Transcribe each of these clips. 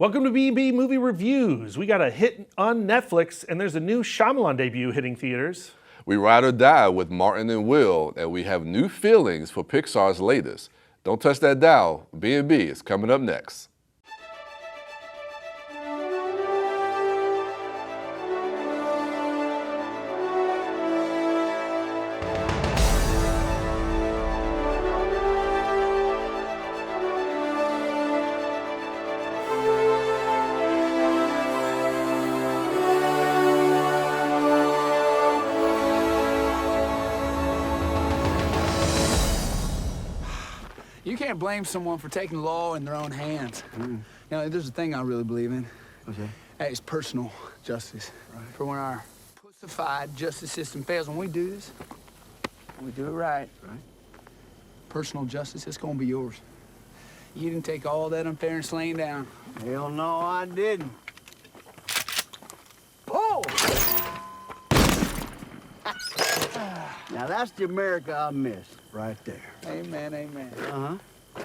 Welcome to B&B Movie Reviews. We got a hit on Netflix, and there's a new Shyamalan debut hitting theaters. We ride or die with Martin and Will, and we have new feelings for Pixar's latest. Don't touch that dial. B&B is coming up next. You can't blame someone for taking the law in their own hands. Now, there's a thing I really believe in. What's that? That is personal justice. Right. For when our pussified justice system fails, when we do this, when we do it right, personal justice is gonna be yours. You didn't take all that unfairness laying down. Hell no, I didn't. Oh! Now that's the America I miss, right there. Amen, amen. Uh-huh.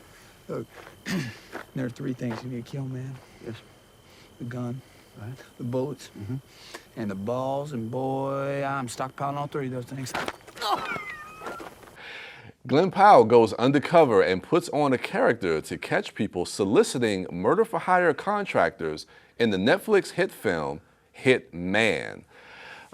Look, there are three things you need to kill, man. Yes. The gun, Right. the bullets, and the balls, and boy, I'm stockpiling all three of those things. Glen Powell goes undercover and puts on a character to catch people soliciting murder-for-hire contractors in the Netflix hit film, Hit Man.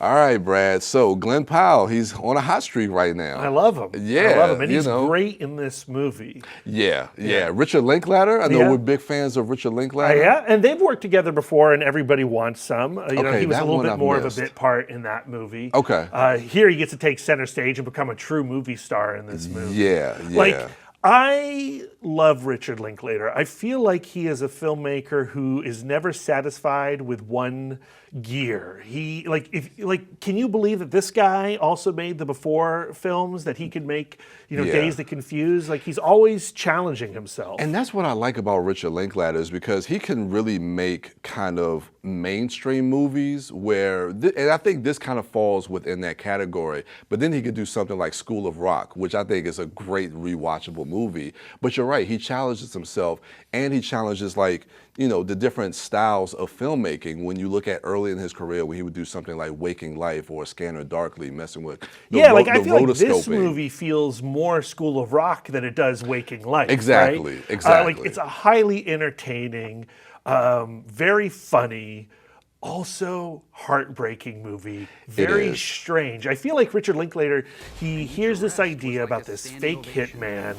All right, Brad. So Glen Powell, he's on a hot streak right now. I love him. Yeah, I love him, and he's you know. great in this movie. Yeah. Richard Linklater. I know Yeah. we're big fans of Richard Linklater. Yeah, and they've worked together before, and Everybody Wants Some. You know, Okay, he was a that little one bit I've more missed. of a bit part in that movie. Okay. Here he gets to take center stage and become a true movie star in this movie. Yeah. Like, I love Richard Linklater. I feel like he is a filmmaker who is never satisfied with one gear. Can you believe that this guy also made the Before films, that he could make, Yeah. Dazed and Confused? Like, he's always challenging himself. And that's what I like about Richard Linklater, is because he can really make kind of mainstream movies where, and I think this kind of falls within that category, but then he could do something like School of Rock, which I think is a great rewatchable movie. But you're right, he challenges himself, and he challenges, like, the different styles of filmmaking. When you look at early in his career, when he would do something like Waking Life or Scanner Darkly, messing with the I feel like this rotoscoping. movie feels more School of Rock than it does Waking Life. Exactly, right? exactly. It's a highly entertaining, very funny, also heartbreaking movie. Very strange. I feel like Richard Linklater, he hears this idea about this fake hitman,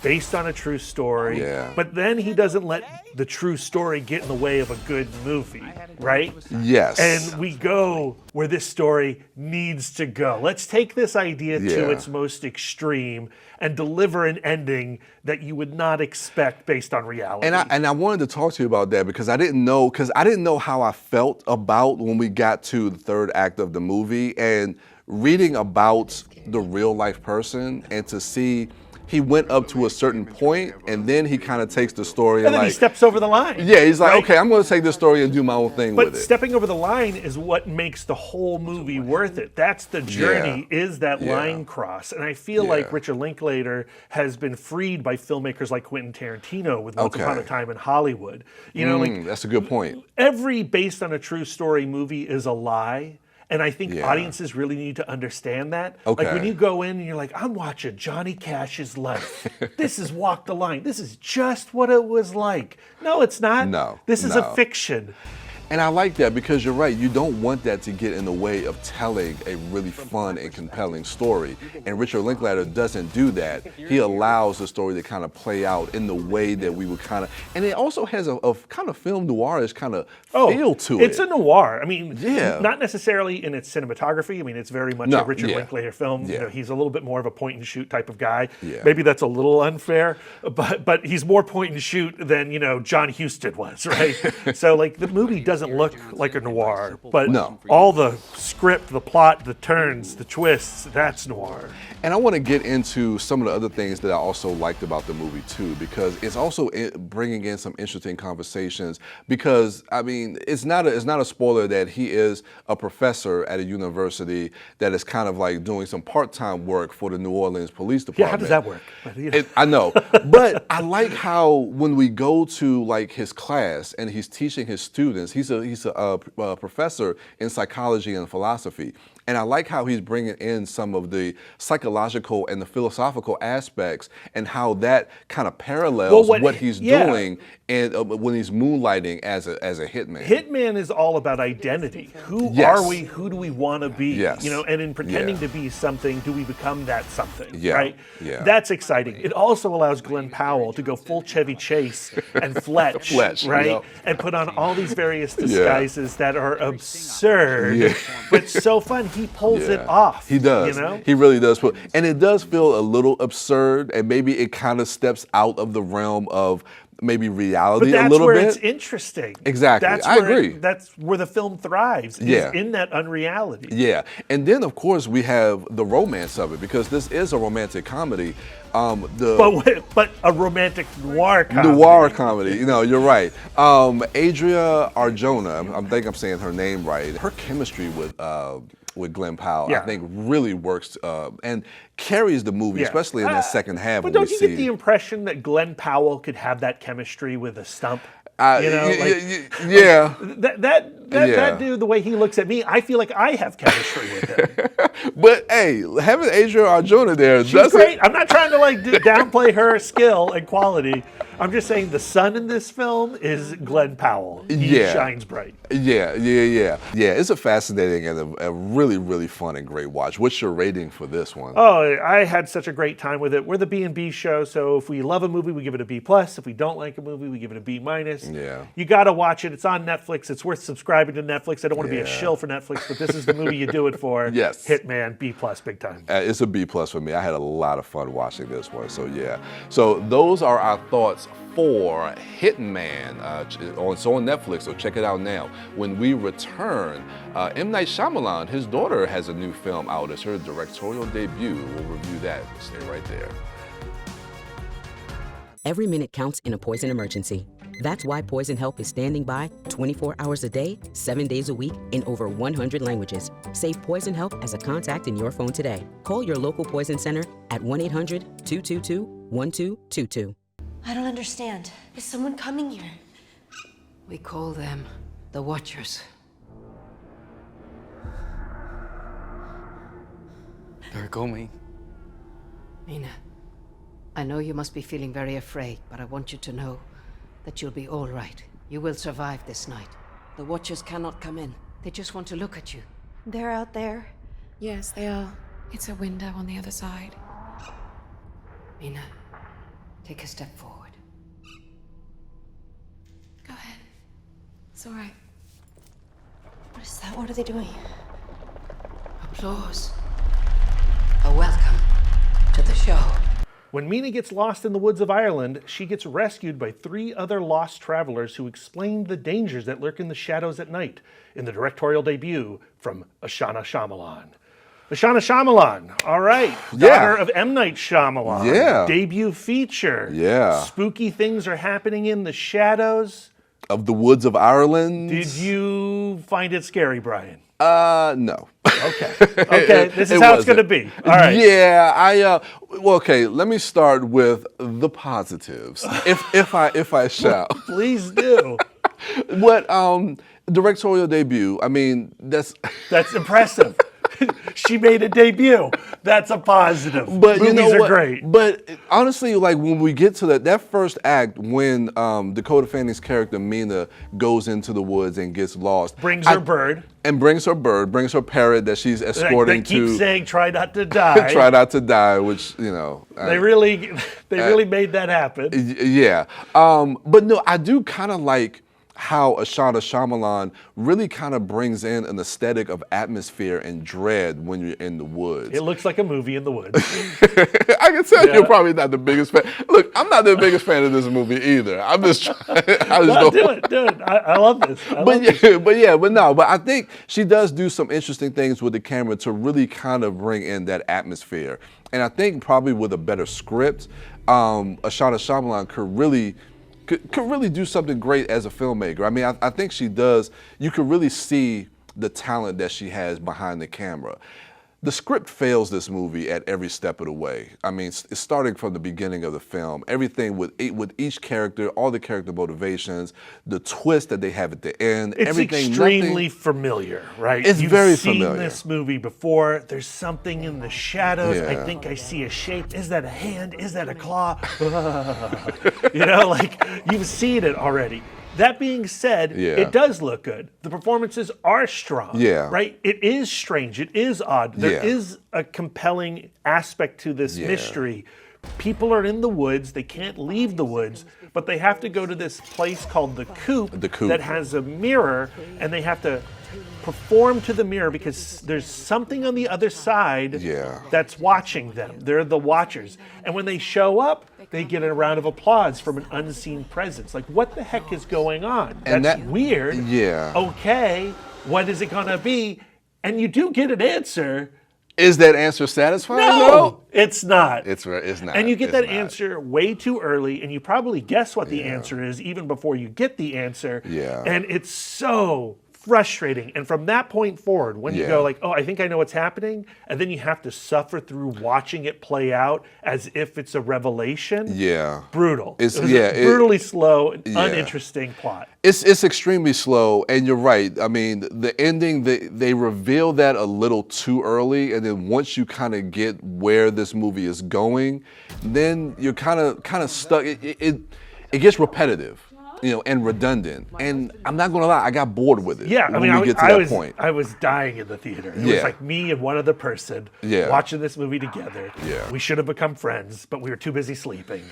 based on a true story, Yeah. but then he doesn't let the true story get in the way of a good movie, right? Yes. And we go where this story needs to go. Let's take this idea to Yeah. its most extreme and deliver an ending that you would not expect based on reality. And I wanted to talk to you about that because I didn't know how I felt about when we got to the third act of the movie, and reading about the real life person, and to see he went up to a certain point and then he kind of takes the story and then he steps over the line. Yeah, he's like, right? okay, I'm going to take this story and do my own thing with But it. stepping over the line is what makes the whole movie worth it. That's the journey, is that line cross. And I feel like Richard Linklater has been freed by filmmakers like Quentin Tarantino with Once Upon a Time in Hollywood. That's a good point. Every based on a true story movie is a lie. And I think audiences really need to understand that. Okay. Like when you go in and you're like, I'm watching Johnny Cash's life. This is Walk the Line. This is just what it was like. No, it's not. No. This is a fiction. And I like that because you're right. You don't want that to get in the way of telling a really fun and compelling story. And Richard Linklater doesn't do that. He allows the story to kind of play out in the way that we would kind of, and it also has a kind of film noirish kind of feel to it. It's a noir. I mean, Yeah. not necessarily in its cinematography. I mean, it's very much a Richard Linklater film. Yeah. He's a little bit more of a point and shoot type of guy. Yeah. Maybe that's a little unfair, but he's more point and shoot than, John Huston was, right? So like the movie doesn't doesn't look like a noir, but No. all the script, the plot, the turns, the twists, that's noir. And I want to get into some of the other things that I also liked about the movie too, because it's also bringing in some interesting conversations. Because I mean, it's not a spoiler that he is a professor at a university that is kind of like doing some part-time work for the New Orleans Police Department. Yeah, how does that work? I know, but I like how when we go to like his class and he's teaching his students, he's a professor in psychology and philosophy. And I like how he's bringing in some of the psychological and the philosophical aspects and how that kind of parallels what he's doing and when he's moonlighting as a hitman. Hitman is all about identity. Who Yes. are we? Who do we want to be? Yes. You know, and in pretending to be something, do we become that something? Yeah. Right? Yeah. That's exciting. It also allows Glen Powell to go full Chevy Chase and Fletch, right? Yep. And put on all these various disguises that are absurd, but so fun. He pulls it off. He does. You know? He really does. And it does feel a little absurd, and maybe it kind of steps out of the realm of maybe reality But a little where bit. it's interesting. Exactly. I agree. That's where the film thrives. Yeah. Is in that unreality. Yeah, and then of course we have the romance of it because this is a romantic comedy. But a romantic noir comedy. Noir comedy. You know, you're right. Adria Arjona, I think I'm saying her name right. Her chemistry with Glen Powell, I think, really works and carries the movie, especially in that second half. But don't you get the impression that Glen Powell could have that chemistry with a stump? You know, yeah. That dude, the way he looks at me, I feel like I have chemistry with him. But hey, having Adria Arjona there, She's great. I'm not trying to like downplay her skill and quality. I'm just saying the sun in this film is Glen Powell. He shines bright. Yeah. It's a fascinating and a really, really fun and great watch. What's your rating for this one? Oh, I had such a great time with it. We're the B&B show, so if we love a movie, we give it a B+. If we don't like a movie, we give it a B-. Yeah. You got to watch it. It's on Netflix. It's worth subscribing to Netflix. I don't want to be a shill for Netflix, but this is the movie you do it for. Yes. Hitman, B+, big time. It's a B+ for me. I had a lot of fun watching this one. So yeah. So those are our thoughts for Hitman. It's on Netflix, so check it out now. When we return, M. Night Shyamalan, his daughter has a new film out. It's her directorial debut. We'll review that. Stay right there. Every minute counts in a poison emergency. That's why Poison Help is standing by 24 hours a day, 7 days a week in over 100 languages. Save Poison Help as a contact in your phone today. Call your local Poison Center at 1-800-222-1222. I don't understand. Is someone coming here? We call them the Watchers. They're coming. Mina, I know you must be feeling very afraid, but I want you to know that you'll be all right. You will survive this night. The Watchers cannot come in. They just want to look at you. They're out there. Yes, they are. It's a window on the other side. Mina, take a step forward. Go ahead. It's all right. What is that? What are they doing? Applause. A welcome to the show. When Mina gets lost in the woods of Ireland, she gets rescued by 3 other lost travelers who explain the dangers that lurk in the shadows at night in the directorial debut from Ishana Shyamalan. Ishana Shyamalan, all right. Daughter of M. Night Shyamalan. Yeah. Debut feature. Yeah. Spooky things are happening in the shadows. Of the woods of Ireland. Did you find it scary, Bryan? No. Okay. Okay, this is how it's going to be. All right. Yeah, well, okay, let me start with the positives, if I shall. Please do. What directorial debut? I mean, that's impressive. She made a debut. That's a positive. But Movies you know are what? great. But honestly, like when we get to that first act, when Dakota Fanning's character Mina goes into the woods and gets lost, brings her bird, brings her parrot that she's escorting they keep to. saying, "Try not to die." Try not to die, which they really made that happen. Yeah, but no, I do kind of like how Ishana Shyamalan really kind of brings in an aesthetic of atmosphere and dread when you're in the woods. It looks like a movie in the woods. I can tell you're probably not the biggest fan. Look, I'm not the biggest fan of this movie either. I'm just trying. Do it. I love this. But I think she does do some interesting things with the camera to really kind of bring in that atmosphere. And I think probably with a better script, Ishana Shyamalan could really do something great as a filmmaker. I mean, I think she does. You could really see the talent that she has behind the camera. The script fails this movie at every step of the way. I mean, it's starting from the beginning of the film. Everything with each character, all the character motivations, the twist that they have at the end. It's extremely familiar, right? You've seen this movie before. There's something in the shadows. Yeah. I think I see a shape. Is that a hand? Is that a claw? You know, like you've seen it already. That being said, it does look good. The performances are strong, right? It is strange. It is odd. There is a compelling aspect to this mystery. People are in the woods. They can't leave the woods, but they have to go to this place called the Coop that has a mirror, and they have to perform to the mirror because there's something on the other side that's watching them. They're the watchers. And when they show up, they get a round of applause from an unseen presence. Like, what the heck is going on? That's weird. Yeah. Okay, what is it gonna be? And you do get an answer. Is that answer satisfying? No, it's not. It's not. And you get that answer way too early, and you probably guess what the answer is even before you get the answer. Yeah. And it's so frustrating. And from that point forward, when you go like, oh, I think I know what's happening, and then you have to suffer through watching it play out as if it's a revelation. Yeah. Brutal. It's brutally slow, uninteresting plot. It's extremely slow, and you're right. I mean, the ending, they reveal that a little too early, and then once you kind of get where this movie is going, then you're kind of stuck. It gets repetitive, you know, and redundant. And I'm not gonna lie, I got bored with it. Yeah, I mean, I was dying in the theater. It was like me and one other person watching this movie together. Yeah. We should have become friends, but we were too busy sleeping.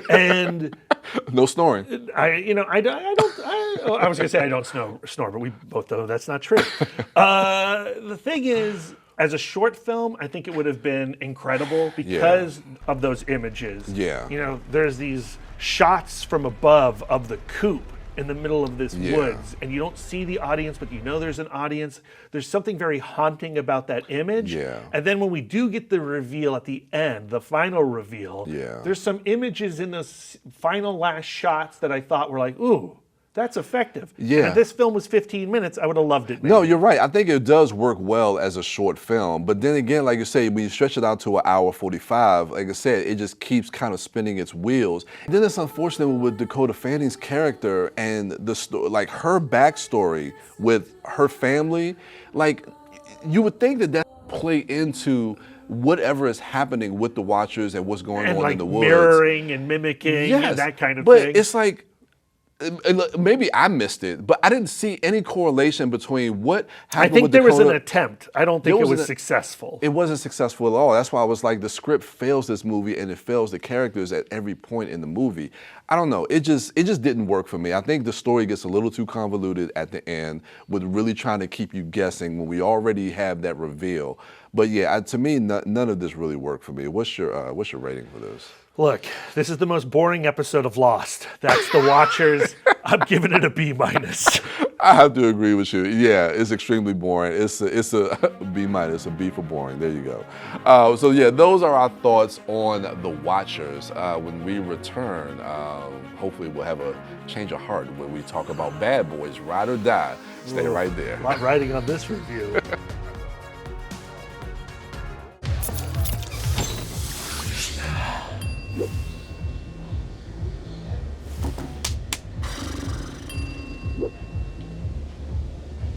And no snoring. I was gonna say I don't snore, but we both know that's not true. The thing is, as a short film, I think it would have been incredible because of those images. Yeah. You know, there's these shots from above of the coop in the middle of this woods, and you don't see the audience, but you know there's an audience. There's something very haunting about that image. Yeah. And then when we do get the reveal at the end, the final reveal, there's some images in those final last shots that I thought were like, ooh, that's effective. Yeah. If this film was 15 minutes, I would have loved it. Maybe. No, you're right. I think it does work well as a short film. But then again, like you say, when you stretch it out to an hour 45, like I said, it just keeps kind of spinning its wheels. And then it's unfortunate with Dakota Fanning's character and like her backstory with her family. Like, you would think that play into whatever is happening with the Watchers and what's going on in the woods. Mirroring and mimicking and that kind of thing. But it's like, maybe I missed it, but I didn't see any correlation between what happened with Dakota. I think there was an attempt. I don't think it was successful. It wasn't successful at all. That's why I was like, the script fails this movie and it fails the characters at every point in the movie. I don't know. It just didn't work for me. I think the story gets a little too convoluted at the end with really trying to keep you guessing when we already have that reveal. But yeah, to me, none of this really worked for me. What's your rating for this? Look, this is the most boring episode of Lost. That's The Watchers. I'm giving it a B-. I have to agree with you. Yeah, it's extremely boring. It's a B-, a B for boring. There you go. So yeah, those are our thoughts on The Watchers. When we return, hopefully we'll have a change of heart when we talk about Bad Boys, Ride or Die. Stay right there. A lot riding on this review.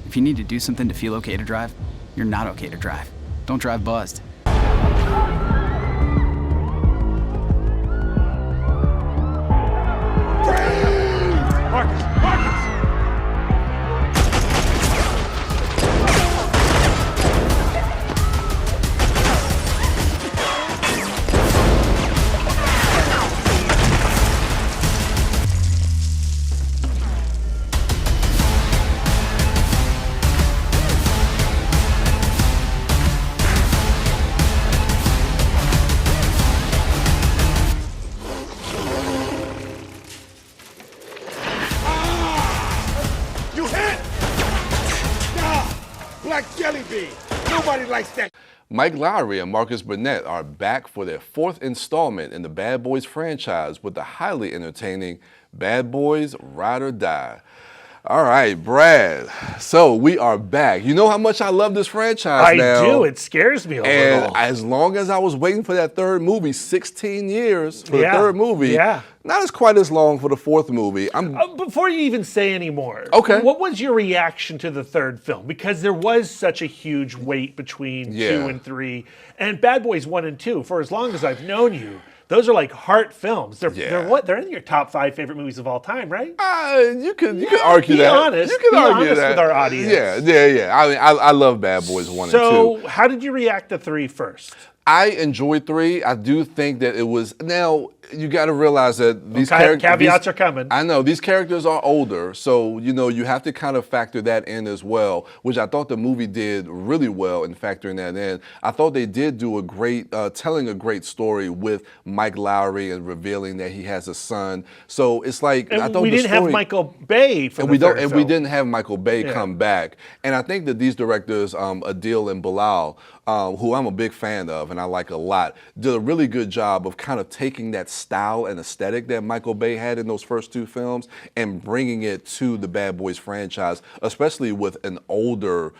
If you need to do something to feel okay to drive, you're not okay to drive. Don't drive buzzed. like jelly beans. Nobody likes that. Mike Lowrey and Marcus Burnett are back for their 4th installment in the Bad Boys franchise with the highly entertaining Bad Boys Ride or Die. All right, Brad. So we are back. You know how much I love this franchise now. I do. It scares me a little. And as long as I was waiting for that 3rd movie, 16 years for the 3rd movie, not as quite as long for the 4th movie. Before you even say any more, okay, what was your reaction to the 3rd film? Because there was such a huge wait between 2 and 3, and Bad Boys 1 and 2. For as long as I've known you, those are like heart films. They're what? They're in your top 5 favorite movies of all time, right? You could argue that. Honest. You can argue honest that with our audience. Yeah. I mean, I love Bad Boys 1 and 2. So, how did you react to 3 first? I enjoyed 3. I do think that it was. Now you got to realize that these caveats are coming. I know these characters are older, so you have to kind of factor that in as well, which I thought the movie did really well in factoring that in. I thought they did do a great telling a great story with Mike Lowrey and revealing that he has a son. So it's like and I thought we didn't have Michael Bay for and the third and film. we didn't have Michael Bay come back. And I think that these directors, Adil and Bilal, who I'm a big fan of and I like a lot, did a really good job of kind of taking that style and aesthetic that Michael Bay had in those first 2 films and bringing it to the Bad Boys franchise, especially with an older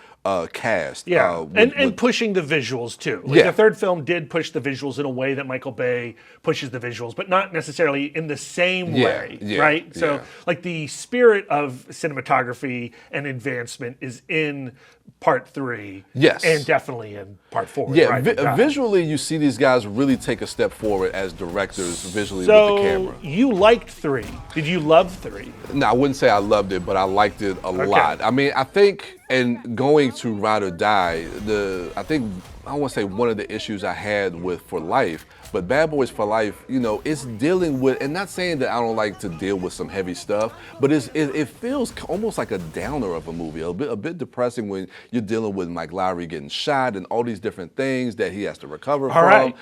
cast. Yeah, and pushing the visuals too. Like the 3rd film did push the visuals in a way that Michael Bay pushes the visuals, but not necessarily in the same way, right? So like the spirit of cinematography and advancement is in part 3, and definitely in part 4. Yeah, visually you see these guys really take a step forward as directors visually with the camera. So you liked 3. Did you love 3? No, I wouldn't say I loved it, but I liked it a lot. I mean, I think, and going to Ride or Die, I don't want to say one of the issues I had with For Life, but Bad Boys for Life, it's dealing with, and not saying that I don't like to deal with some heavy stuff, but it feels almost like a downer of a movie, a bit depressing when you're dealing with Mike Lowrey getting shot and all these different things that he has to recover from. All right.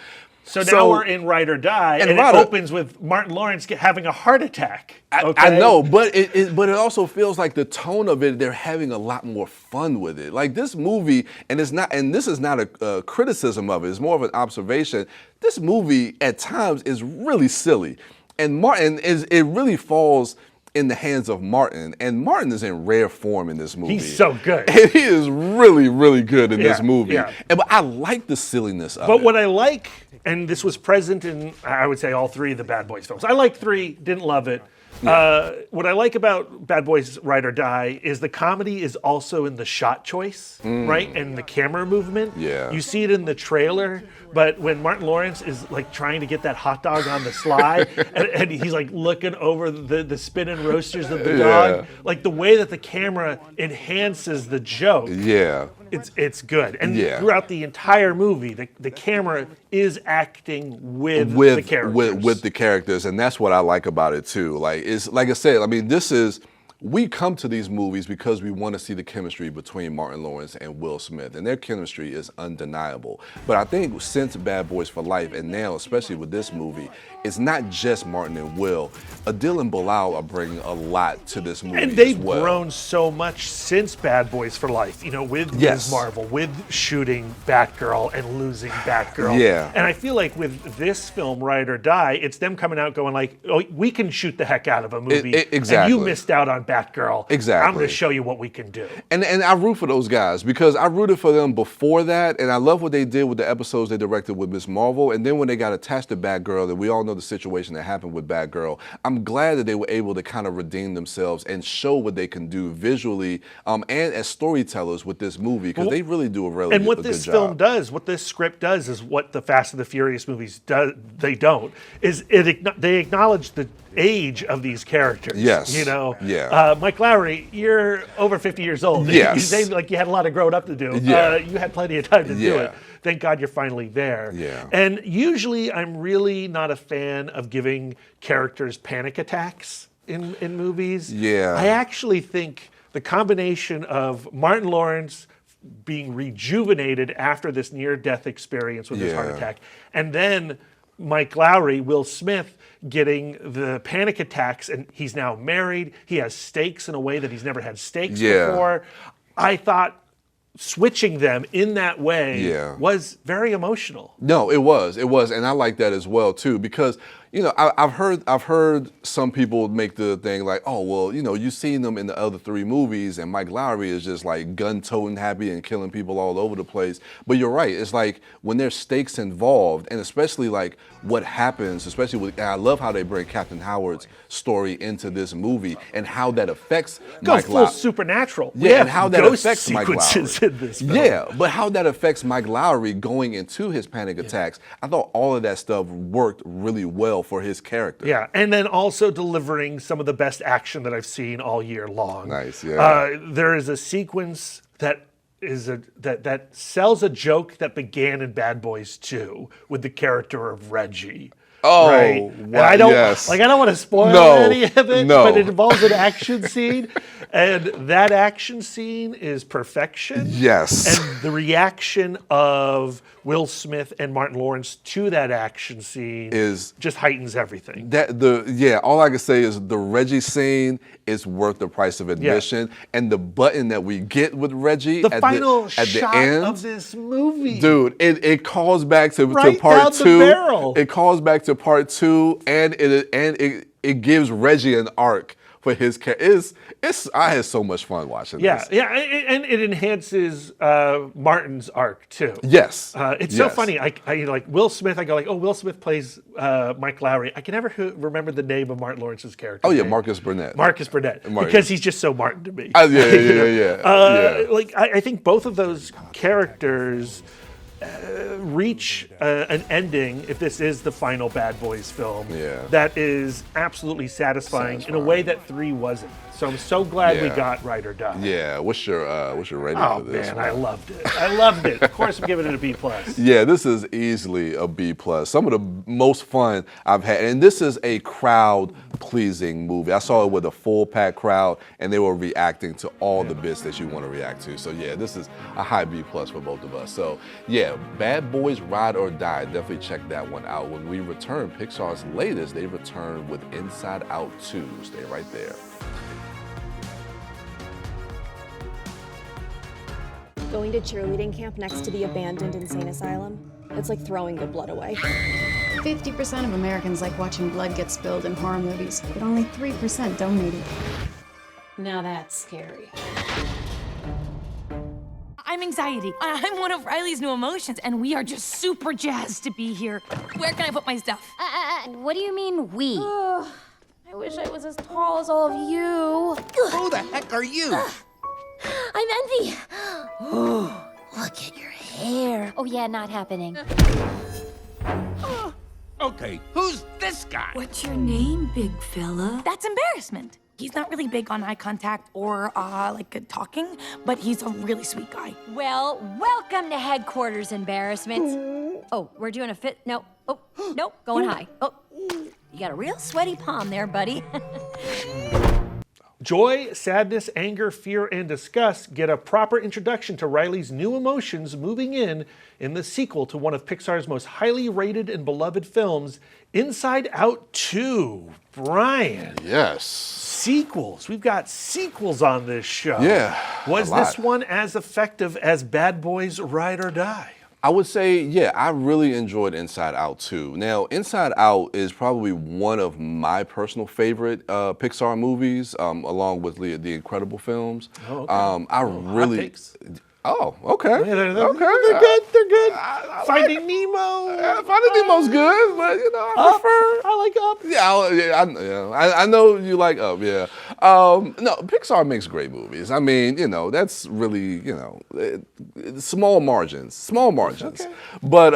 So now we're in Ride or Die, and it opens with Martin Lawrence having a heart attack. I know, but it also feels like the tone of it, they're having a lot more fun with it. Like this movie, and this is not a criticism of it, it's more of an observation. This movie at times is really silly, and Martin it really falls in the hands of Martin, and Martin is in rare form in this movie. He's so good. And he is really, really good in this movie. But I like the silliness of it. But what I like, and this was present in, I would say, all 3 of the Bad Boys films. I liked 3, didn't love it. What I like about Bad Boys Ride or Die is the comedy is also in the shot choice, right? And the camera movement. Yeah. You see it in the trailer, but when Martin Lawrence is like trying to get that hot dog on the sly, and he's like looking over the spinning roasters of the dog, like the way that the camera enhances the joke. Yeah. It's good. And throughout the entire movie, the camera is acting with the characters. With the characters, and that's what I like about it too. Like I said, I mean, we come to these movies because we want to see the chemistry between Martin Lawrence and Will Smith, and their chemistry is undeniable. But I think since Bad Boys for Life, and now especially with this movie, it's not just Martin and Will. Adil and Bilal are bringing a lot to this movie. And they've grown so much since Bad Boys for Life, with Ms. Marvel, with shooting Batgirl and losing Batgirl. Yeah. And I feel like with this film, Ride or Die, it's them coming out going like, oh, we can shoot the heck out of a movie. Exactly. And you missed out on Batgirl. Exactly. I'm going to show you what we can do. And I root for those guys because I rooted for them before that, and I love what they did with the episodes they directed with Ms. Marvel, and then when they got attached to Batgirl, and we all know the situation that happened with Batgirl, I'm glad that they were able to kind of redeem themselves and show what they can do visually and as storytellers with this movie, because they really do a really good job. And what this film does, what this script does, is what the Fast and the Furious movies do. They don't. They acknowledge the age of these characters. Yes. Mike Lowrey, you're over 50 years old. Yes. You say like you had a lot of growing up to do. Yeah. You had plenty of time to do it. Thank God you're finally there. Yeah. And usually I'm really not a fan of giving characters panic attacks in movies. Yeah. I actually think the combination of Martin Lawrence being rejuvenated after this near-death experience with his heart attack, and then Mike Lowrey, Will Smith, getting the panic attacks, and he's now married. He has stakes in a way that he's never had stakes before. I thought switching them in that way Yeah. was very emotional. No, it was, and I like that as well too, because I've heard some people make the thing like, oh well, you've seen them in the other 3 movies, and Mike Lowry is just like gun-toting happy and killing people all over the place. But you're right, it's like when there's stakes involved, and especially like what happens, especially with, and I love how they bring Captain Howard's story into this movie and how that affects Mike full Lowry. supernatural. Yeah, and how that ghost affects Mike Lowry. sequences in this film. Yeah, but how that affects Mike Lowry going into his panic attacks, I thought all of that stuff worked really well for his character. Yeah, and then also delivering some of the best action that I've seen all year long. Nice, yeah. There is a sequence that that sells a joke that began in Bad Boys 2 with the character of Reggie. Oh, right? wow, And I don't yes. I don't want to spoil No, any of it, no. but it involves an action scene, and that action scene is perfection. Yes. And the reaction of Will Smith and Martin Lawrence to that action scene Is just heightens everything. All I can say is the Reggie scene is worth the price of admission, and the button that we get with Reggie The at final the shot end of this movie, dude, it calls back to Right part down the 2. barrel. It calls back to part 2, and it gives Reggie an arc for his character. I had so much fun watching this. Yeah, and it enhances Martin's arc too. Yes. It's so funny. I like Will Smith. I go like, oh, Will Smith plays Mike Lowry. I can never remember the name of Martin Lawrence's character. Oh yeah, name. Marcus Burnett. Marcus Burnett, because he's just so Martin to me. Yeah. Like I think both of those characters reach an ending, if this is the final Bad Boys film, that is absolutely satisfying in a way that 3 wasn't. So I'm so glad we got Ride or Die. Yeah, what's your rating Oh for this? man, I loved it. Of course, I'm giving it a B+. Yeah, this is easily a B+. Some of the most fun I've had, and this is a crowd-pleasing movie. I saw it with a full-packed crowd, and they were reacting to all the bits that you want to react to. So yeah, this is a high B+ for both of us. So yeah, Bad Boys Ride or Die. Definitely check that one out. When we return, Pixar's latest, they return with Inside Out 2. Stay right there. Going to cheerleading camp next to the abandoned insane asylum, it's like throwing your blood away. 50% of Americans like watching blood get spilled in horror movies, but only 3% donated. Now that's scary. I'm anxiety. I'm one of Riley's new emotions, and we are just super jazzed to be here. Where can I put my stuff? What do you mean, we? I wish I was as tall as all of you. Who the heck are you? I'm Envy. Look at your hair. Oh yeah, not happening. Okay, who's this guy? What's your name, big fella? That's embarrassment. He's not really big on eye contact or talking, but he's a really sweet guy. Well, welcome to headquarters, embarrassment. Oh, we're doing a fit. No. Oh, nope. Going high. Oh, you got a real sweaty palm there, buddy. Joy, sadness, anger, fear, and disgust get a proper introduction to Riley's new emotions moving in the sequel to one of Pixar's most highly rated and beloved films, Inside Out 2. Bryan. Yes. Sequels. We've got sequels on this show. Yeah. Was this one as effective as Bad Boys Ride or Die? I would say, yeah, I really enjoyed Inside Out 2. Now, Inside Out is probably one of my personal favorite Pixar movies, along with the Incredible films. Oh, okay. I really. Hot takes. Oh, okay. Yeah, they're okay. good. They're good. I Finding Nemo. Finding Nemo's good, but I prefer. I like Up. Yeah, I know you like Up. Yeah. No, Pixar makes great movies. I mean, that's really, small margins. Okay. But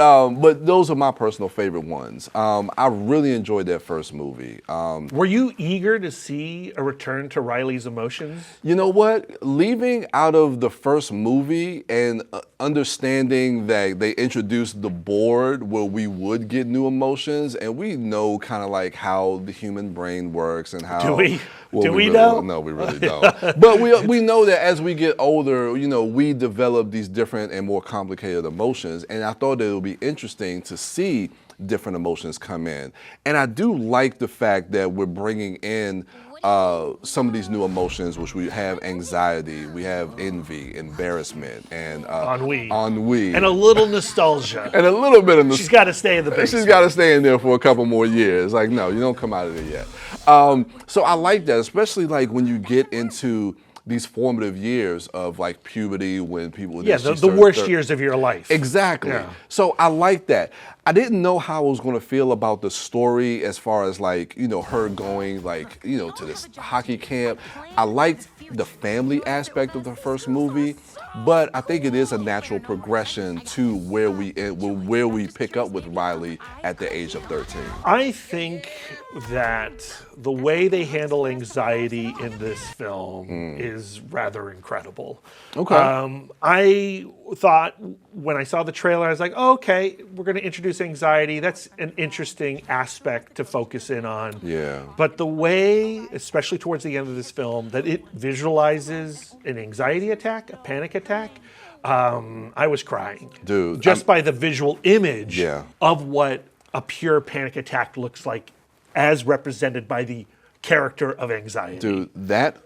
those are my personal favorite ones. I really enjoyed that first movie. Were you eager to see a return to Riley's emotions? You know what? Leaving out of the first movie and understanding that they introduced the board where we would get new emotions, and we know kind of like how the human brain works and how. Do we? Well, Do we really know? don't. No, we really don't. But we know that as we get older, we develop these different and more complicated emotions, and I thought that it would be interesting to see different emotions come in. And I do like the fact that we're bringing in some of these new emotions, which we have anxiety, we have envy, embarrassment, and ennui, and a little nostalgia, and a little bit of nostalgia. She's got to stay in the basement. She's got to stay in there for a couple more years. Like, no, you don't come out of there yet. So I like that, especially like when you get into these formative years of like puberty, when people the worst years of your life. Exactly. Yeah. So I like that. I didn't know how I was going to feel about the story as far as like, you know, her going like, you know, to this hockey camp. I liked the family aspect of the first movie, but I think it is a natural progression to where we pick up with Riley at the age of 13. I think that the way they handle anxiety in this film is rather incredible. Okay. I thought when I saw the trailer, I was like, oh, okay, we're going to introduce anxiety. That's an interesting aspect to focus in on. Yeah. But the way, especially towards the end of this film, that it visualizes an anxiety attack, a panic attack, I was crying. Dude. Just by the visual image Yeah. of what a pure panic attack looks like as represented by the character of anxiety. Dude, that,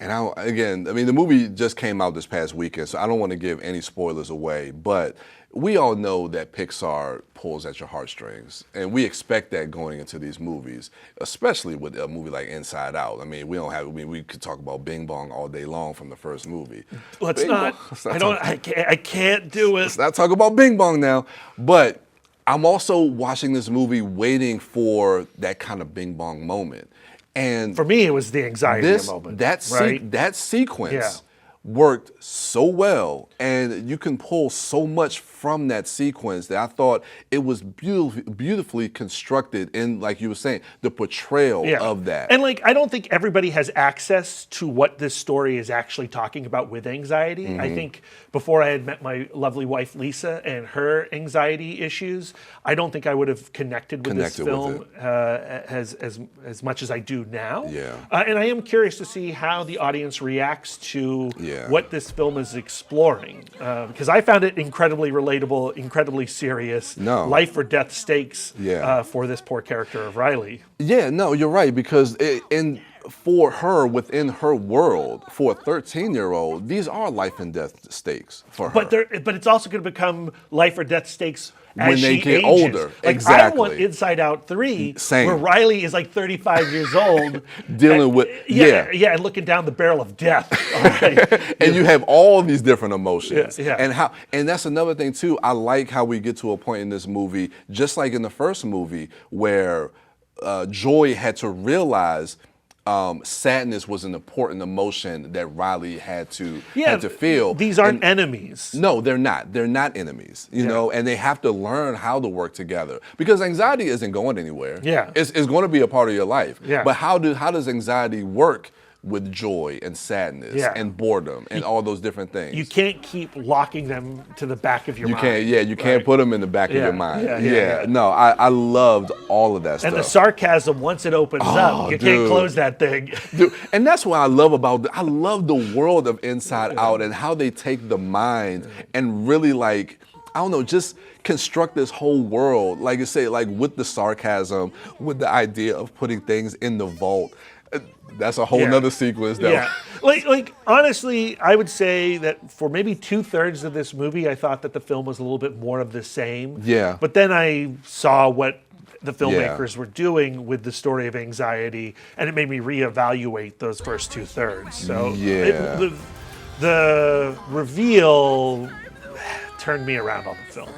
and I mean, the movie just came out this past weekend, so I don't want to give any spoilers away, but we all know that Pixar pulls at your heartstrings, and we expect that going into these movies, especially with a movie like Inside Out. I mean, we could talk about Bing Bong all day long from the first movie. Let's not. I can't do it. Let's not talk about Bing Bong now, but I'm also watching this movie waiting for that kind of Bing Bong moment. And for me, it was the anxiety moment. That sequence worked so well, and you can pull so much from that sequence that I thought it was beautifully constructed in, like you were saying, the portrayal of that. And like, I don't think everybody has access to what this story is actually talking about with anxiety. I think before I had met my lovely wife Lisa and her anxiety issues, I don't think I would have connected with this film as much as I do now. Yeah. And I am curious to see how the audience reacts to what this film is exploring, because I found it incredibly relatable, incredibly serious, life or death stakes for this poor character of Riley. Yeah, no, you're right, because for her, within her world, for a 13-year-old, these are life and death stakes for her. But it's also going to become life or death stakes as when they she get ages. Older. Like, exactly. I want Inside Out 3, Same. where Riley is like 35 years old. Dealing with, and looking down the barrel of death. And you have all these different emotions. Yeah. And that's another thing too. I like how we get to a point in this movie, just like in the first movie, where Joy had to realize sadness was an important emotion that Riley had to feel. These aren't enemies. No, they're not. They're not enemies, you know, and they have to learn how to work together, because anxiety isn't going anywhere. Yeah. It's going to be a part of your life. Yeah. But how does anxiety work with joy and sadness and boredom and all those different things? You can't keep locking them to the back of your mind. You can't put them in the back of your mind. No, I loved all of that stuff. And the sarcasm, once it opens up, you can't close that thing. Dude, and that's what I love I love the world of Inside Out and how they take the mind and really, like, I don't know, just construct this whole world, like you say, like with the sarcasm, with the idea of putting things in the vault. That's a whole nother sequence. Like honestly, I would say that for maybe 2/3 of this movie, I thought that the film was a little bit more of the same. Yeah. But then I saw what the filmmakers were doing with the story of anxiety, and it made me reevaluate those first 2/3. So the reveal turned me around on the film.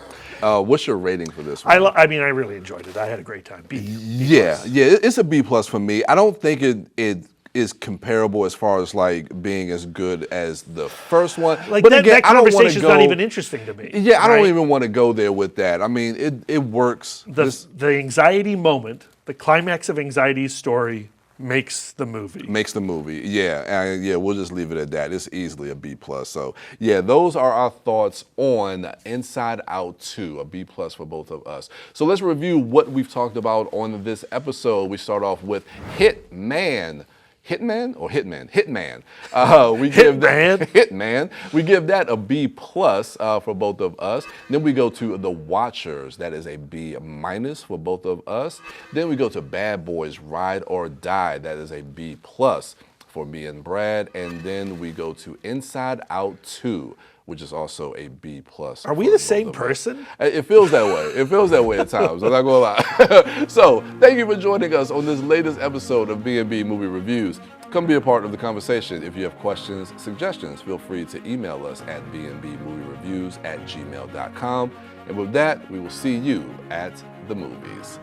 What's your rating for this one? I mean, I really enjoyed it. I had a great time. B+. It's a B+ for me. I don't think it is comparable as far as like being as good as the first one. Like, but that, again, that conversation's not even interesting to me. Yeah, I don't even want to go there with that. I mean, it works. The anxiety moment, the climax of anxiety's story, makes the movie. We'll just leave it at that. It's easily a B+. So those are our thoughts on Inside Out 2, a B+ for both of us. So let's review what we've talked about on this episode. We start off with Hitman. Hitman. We give that Hitman. We give that a B+ for both of us. Then we go to The Watchers. That is a B- for both of us. Then we go to Bad Boys Ride or Die. That is a B+ for me and Brad. And then we go to Inside Out 2, which is also a B+. Are we the same person? It feels that way. It feels that way at times. I'm not gonna lie. So thank you for joining us on this latest episode of B&B Movie Reviews. Come be a part of the conversation. If you have questions, suggestions, feel free to email us at bnbmoviereviews@gmail.com. And with that, we will see you at the movies.